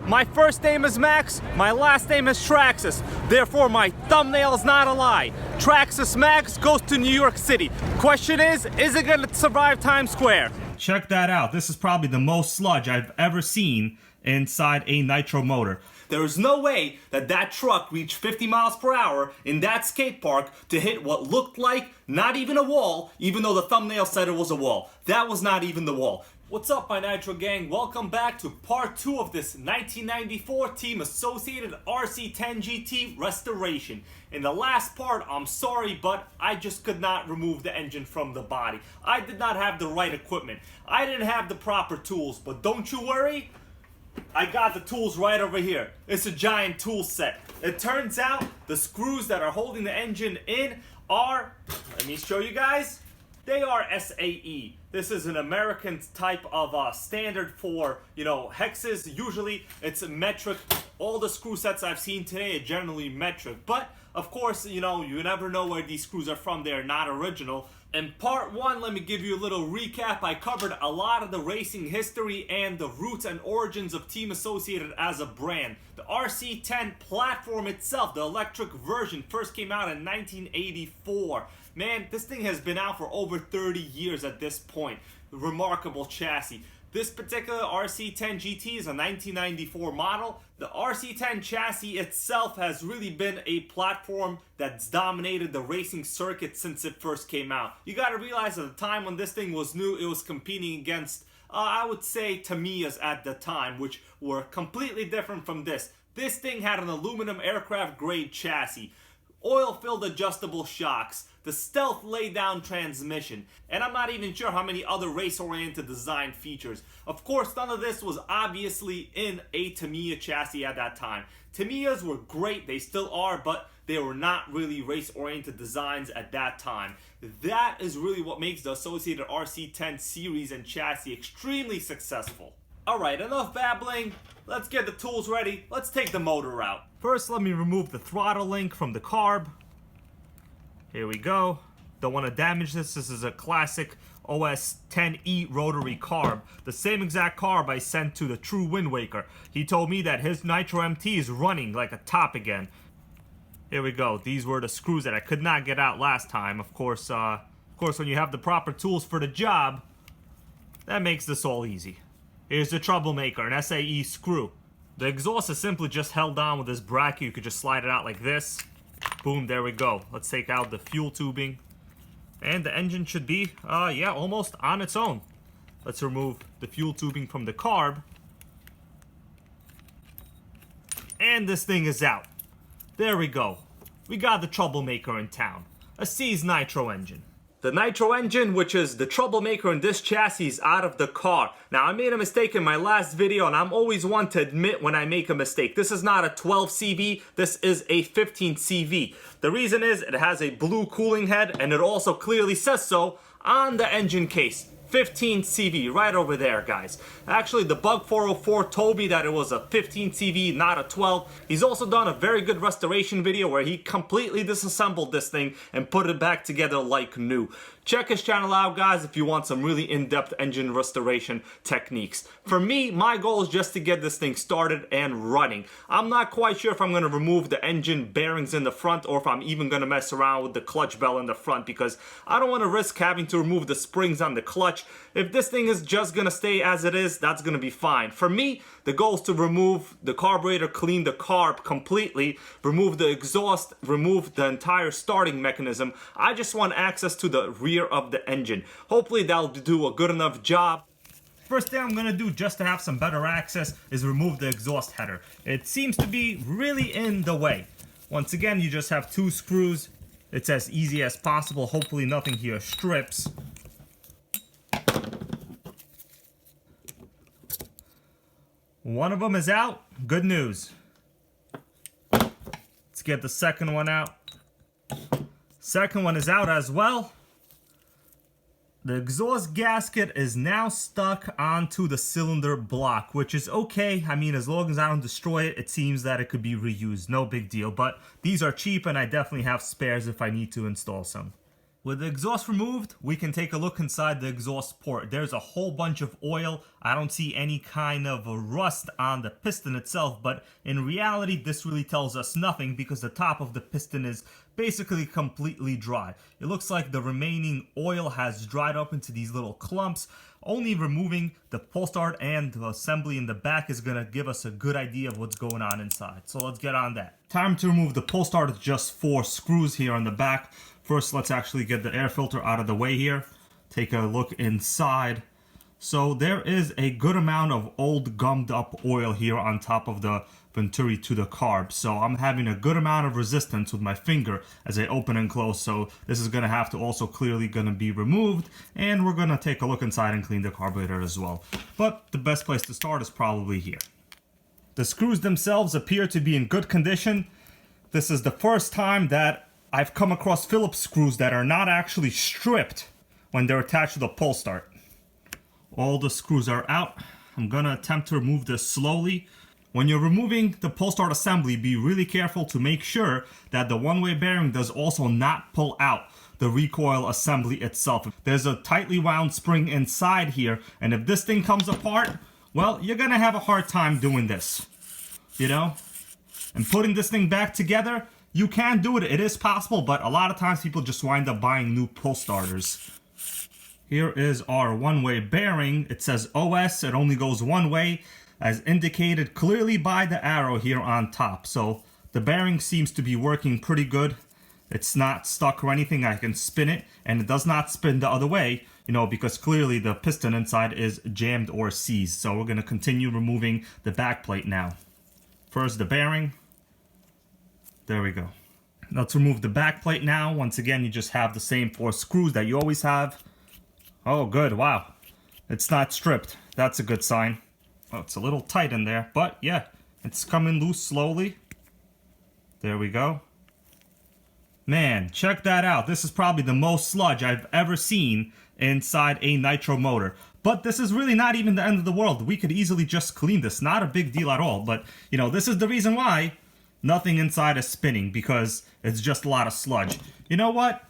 My first name is Max, my last name is Traxxas. Therefore, my thumbnail is not a lie. Traxxas Maxx goes to New York City. Question is it gonna survive Times Square? Check that out. This is probably the most sludge I've ever seen inside a nitro motor. There is no way that that truck reached 50 miles per hour in that skate park to hit what looked like not even a wall, even though the thumbnail said it was a wall. That was not even the wall. What's up, my Nitro gang? Welcome back to part 2 of this 1994 Team Associated RC10GT restoration. In the last part, I'm sorry, but I just could not remove the engine from the body. I did not have the right equipment. I didn't have the proper tools, but don't you worry. I got the tools right over here. It's a giant tool set. It turns out the screws that are holding the engine in are, let me show you guys, they are SAE. This is an American type of standard for, hexes. Usually it's metric. All the screw sets I've seen today are generally metric. But, of course, you never know where these screws are from. They're not original. In part 1, let me give you a little recap. I covered a lot of the racing history and the roots and origins of Team Associated as a brand. The RC10 platform itself, the electric version, first came out in 1984. Man, this thing has been out for over 30 years at this point. Remarkable chassis. This particular RC10GT is a 1994 model. The RC10 chassis itself has really been a platform that's dominated the racing circuit since it first came out. You gotta realize at the time when this thing was new, it was competing against, I would say, Tamiya's at the time, which were completely different from this. This thing had an aluminum aircraft grade chassis, oil-filled adjustable shocks, the stealth lay-down transmission, and I'm not even sure how many other race-oriented design features. Of course, none of this was obviously in a Tamiya chassis at that time. Tamiyas were great, they still are, but they were not really race-oriented designs at that time. That is really what makes the Associated RC10 series and chassis extremely successful. Alright, enough babbling. Let's get the tools ready. Let's take the motor out. First, let me remove the throttle link from the carb. Here we go. Don't want to damage this. This is a classic OS 10E rotary carb. The same exact carb I sent to the true Wind Waker. He told me that his Nitro MT is running like a top again. Here we go. These were the screws that I could not get out last time. Of course, when you have the proper tools for the job, that makes this all easy. Here's the troublemaker, an SAE screw. The exhaust is simply just held down with this bracket. You could just slide it out like this. Boom, there we go. Let's take out the fuel tubing. And the engine should be, almost on its own. Let's remove the fuel tubing from the carb. And this thing is out. There we go. We got the troublemaker in town. A seized nitro engine. The nitro engine, which is the troublemaker in this chassis, is out of the car. Now, I made a mistake in my last video, and I'm always one to admit when I make a mistake. This is not a 12CV, this is a 15CV. The reason is it has a blue cooling head, and it also clearly says so on the engine case. 15CV, right over there, guys. Actually, the Bug 404 told me that it was a 15CV, not a 12. He's also done a very good restoration video where he completely disassembled this thing and put it back together like new. Check his channel out, guys, if you want some really in-depth engine restoration techniques. For me, my goal is just to get this thing started and running. I'm not quite sure if I'm going to remove the engine bearings in the front or if I'm even going to mess around with the clutch bell in the front because I don't want to risk having to remove the springs on the clutch. If this thing is just going to stay as it is, that's going to be fine. For me, the goal is to remove the carburetor, clean the carb completely, remove the exhaust, remove the entire starting mechanism. I just want access to the rear of the engine. Hopefully that'll do a good enough job. First thing I'm gonna do just to have some better access is remove the exhaust header. It seems to be really in the way. Once again, you just have 2 screws. It's as easy as possible. Hopefully nothing here strips. One of them is out. Good news. Let's get the second one out. Second one is out as well. The exhaust gasket is now stuck onto the cylinder block, which is okay. I mean, as long as I don't destroy it, it seems that it could be reused. No big deal, but these are cheap and I definitely have spares if I need to install some. With the exhaust removed, we can take a look inside the exhaust port. There's a whole bunch of oil. I don't see any kind of a rust on the piston itself, but in reality, this really tells us nothing because the top of the piston is basically completely dry. It looks like the remaining oil has dried up into these little clumps. Only removing the pull start and the assembly in the back is gonna give us a good idea of what's going on inside. So let's get on that. Time to remove the pull start. It's just 4 screws here on the back. First, let's actually get the air filter out of the way here. Take a look inside. So there is a good amount of old gummed up oil here on top of the venturi to the carb. So I'm having a good amount of resistance with my finger as I open and close. So this is gonna have to also clearly gonna be removed. And we're gonna take a look inside and clean the carburetor as well. But the best place to start is probably here. The screws themselves appear to be in good condition. This is the first time that I've come across Phillips screws that are not actually stripped when they're attached to the pull start. All the screws are out. I'm gonna attempt to remove this slowly. When you're removing the pull start assembly, be really careful to make sure that the one-way bearing does also not pull out the recoil assembly itself. There's a tightly wound spring inside here, and if this thing comes apart, well, you're gonna have a hard time doing this, you know? And putting this thing back together, you can do it, it is possible, but a lot of times people just wind up buying new pull starters. Here is our one-way bearing. It says OS, it only goes one way, as indicated clearly by the arrow here on top. So the bearing seems to be working pretty good. It's not stuck or anything, I can spin it, and it does not spin the other way, you know, because clearly the piston inside is jammed or seized. So we're gonna continue removing the back plate now. First the bearing. There we go. Let's remove the back plate now. Once again, you just have the same 4 screws that you always have. Oh, good. Wow. It's not stripped. That's a good sign. Oh, it's a little tight in there, but yeah, it's coming loose slowly. There we go. Man, check that out. This is probably the most sludge I've ever seen inside a nitro motor. But this is really not even the end of the world. We could easily just clean this. Not a big deal at all. But, you know, this is the reason why nothing inside is spinning, because it's just a lot of sludge. You know what?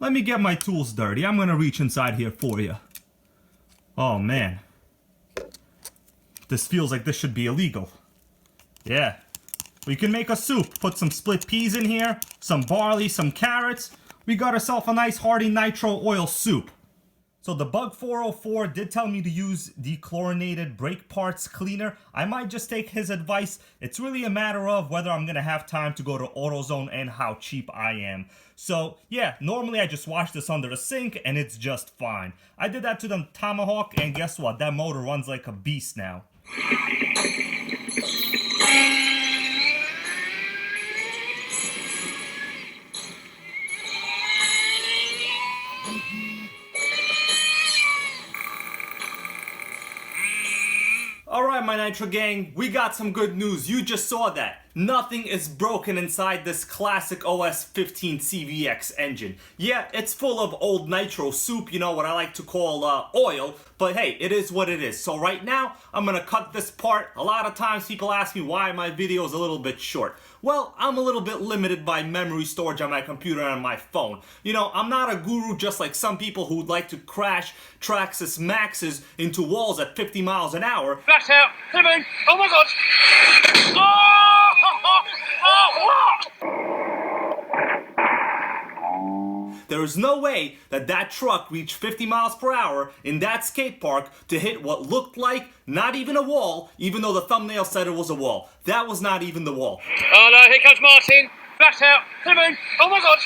Let me get my tools dirty. I'm gonna reach inside here for you. Oh man. This feels like this should be illegal. Yeah. We can make a soup. Put some split peas in here, some barley, some carrots. We got ourselves a nice hearty nitro oil soup. So the Bug 404 did tell me to use the Chlorinated brake parts cleaner. I might just take his advice. It's really a matter of whether I'm gonna have time to go to AutoZone and how cheap I am. So yeah, normally I just wash this under the sink and it's just fine. I did that to the Tomahawk and guess what? That motor runs like a beast now. Alright my Nitro gang, we got some good news. You just saw that. Nothing is broken inside this classic OS 15CV-X engine. Yeah, it's full of old nitro soup, you know, what I like to call oil, but hey, it is what it is. So right now, I'm gonna cut this part. A lot of times people ask me why my video is a little bit short. Well, I'm a little bit limited by memory storage on my computer and on my phone. You know, I'm not a guru just like some people who would like to crash Traxxas Maxxes into walls at 50 miles an hour. Flat out, come in, oh my god! Oh! There is no way that that truck reached 50 miles per hour in that skate park to hit what looked like not even a wall, even though the thumbnail said it was a wall. That was not even the wall. Oh no, here comes Martin. Flat out, come in, oh my god!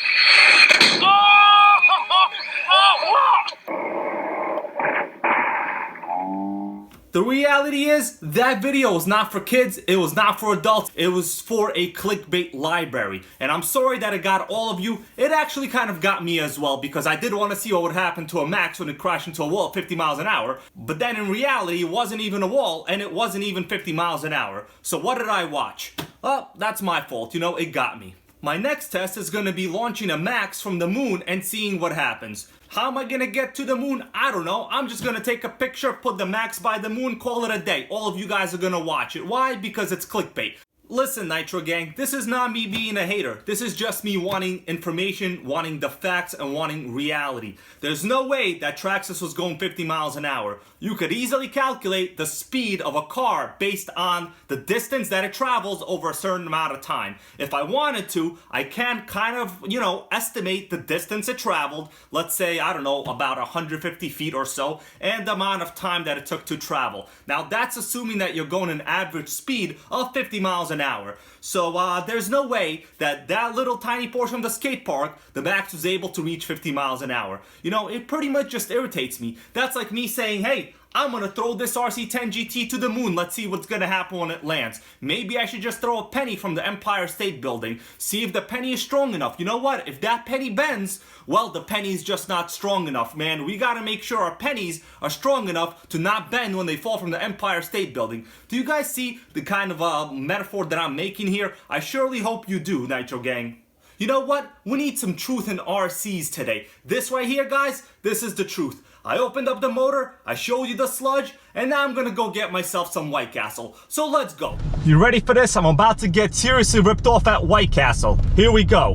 The reality is, that video was not for kids, it was not for adults, it was for a clickbait library. And I'm sorry that it got all of you. It actually kind of got me as well, because I did want to see what would happen to a Max when it crashed into a wall at 50 miles an hour. But then in reality, it wasn't even a wall, and it wasn't even 50 miles an hour. So what did I watch? Well, that's my fault, you know, it got me. My next test is going to be launching a Max from the moon and seeing what happens. How am I going to get to the moon? I don't know. I'm just going to take a picture, put the Max by the moon, call it a day. All of you guys are going to watch it. Why? Because it's clickbait. Listen, Nitro Gang, this is not me being a hater. This is just me wanting information, wanting the facts, and wanting reality. There's no way that Traxxas was going 50 miles an hour. You could easily calculate the speed of a car based on the distance that it travels over a certain amount of time. If I wanted to, I can kind of, estimate the distance it traveled. Let's say, I don't know, about 150 feet or so, and the amount of time that it took to travel. Now, that's assuming that you're going an average speed of 50 miles an hour. So there's no way that little tiny portion of the skate park, the max was able to reach 50 miles an hour. It pretty much just irritates me. That's like me saying, hey, I'm gonna throw this RC10GT to the moon. Let's see what's gonna happen when it lands. Maybe I should just throw a penny from the Empire State Building. See if the penny is strong enough. You know what? If that penny bends, well, the penny's just not strong enough, man. We gotta make sure our pennies are strong enough to not bend when they fall from the Empire State Building. Do you guys see the kind of metaphor that I'm making here? I surely hope you do, Nitro Gang. You know what? We need some truth in RCs today. This right here, guys, this is the truth. I opened up the motor, I showed you the sludge, and now I'm gonna go get myself some White Castle. So let's go. You ready for this? I'm about to get seriously ripped off at White Castle. Here we go.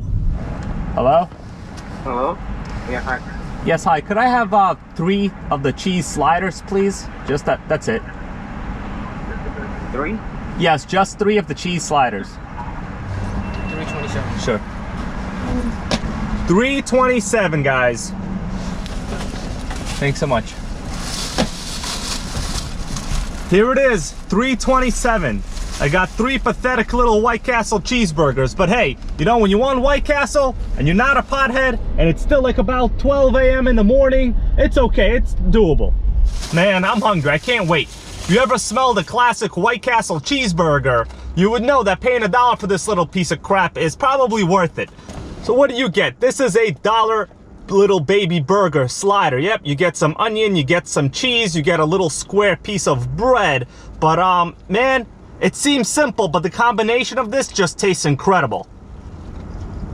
Hello? Hello? Yeah, hi. Yes, hi. Could I have 3 of the cheese sliders, please? Just that's it. 3? Yes, just 3 of the cheese sliders. 327. Sure. 327, guys. Thanks so much. Here it is, 327. I got 3 pathetic little White Castle cheeseburgers, but hey, when you want White Castle and you're not a pothead and it's still like about 12 a.m. in the morning, it's okay, it's doable. Man, I'm hungry, I can't wait. If you ever smelled a classic White Castle cheeseburger, you would know that paying $1 for this little piece of crap is probably worth it. So what do you get? This is a $1 little baby burger slider. Yep, you get some onion, you get some cheese, you get a little square piece of bread. But man, it seems simple, but the combination of this just tastes incredible.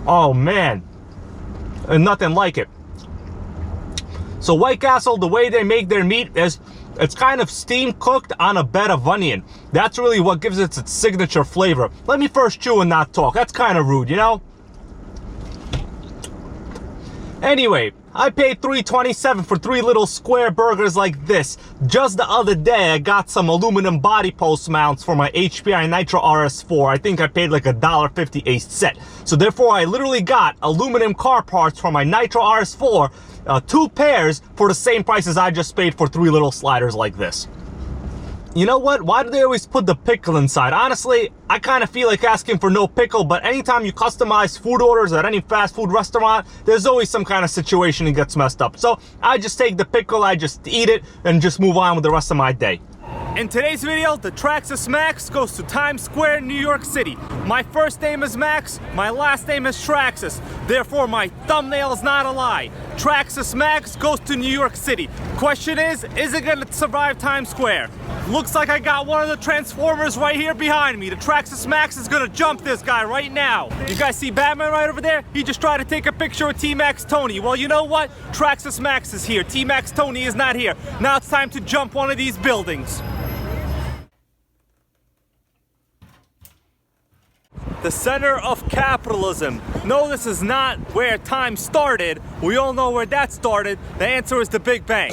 Oh man, and nothing like it. So White Castle, the way they make their meat is it's kind of steam cooked on a bed of onion. That's really what gives it its signature flavor. Let me first chew and not talk. That's kind of rude, Anyway, I paid $3.27 for 3 little square burgers like this. Just the other day, I got some aluminum body post mounts for my HPI Nitro RS4. I think I paid like $1.50 a set. So therefore, I literally got aluminum car parts for my Nitro RS4, 2 pairs for the same price as I just paid for 3 little sliders like this. You know what? Why do they always put the pickle inside? Honestly, I kind of feel like asking for no pickle, but anytime you customize food orders at any fast food restaurant, there's always some kind of situation that gets messed up. So I just take the pickle, I just eat it, and just move on with the rest of my day. In today's video, the Traxxas Maxx goes to Times Square, New York City. My first name is Max, my last name is Traxxas. Therefore, my thumbnail is not a lie. Traxxas Maxx goes to New York City. Question is it gonna survive Times Square? Looks like I got one of the Transformers right here behind me. The Traxxas Maxx is gonna jump this guy right now. You guys see Batman right over there? He just tried to take a picture with T-Max Tony. Well, you know what? Traxxas Maxx is here. T-Max Tony is not here. Now it's time to jump one of these buildings. The center of capitalism. No, this is not where time started. We all know where that started. The answer is the Big Bang.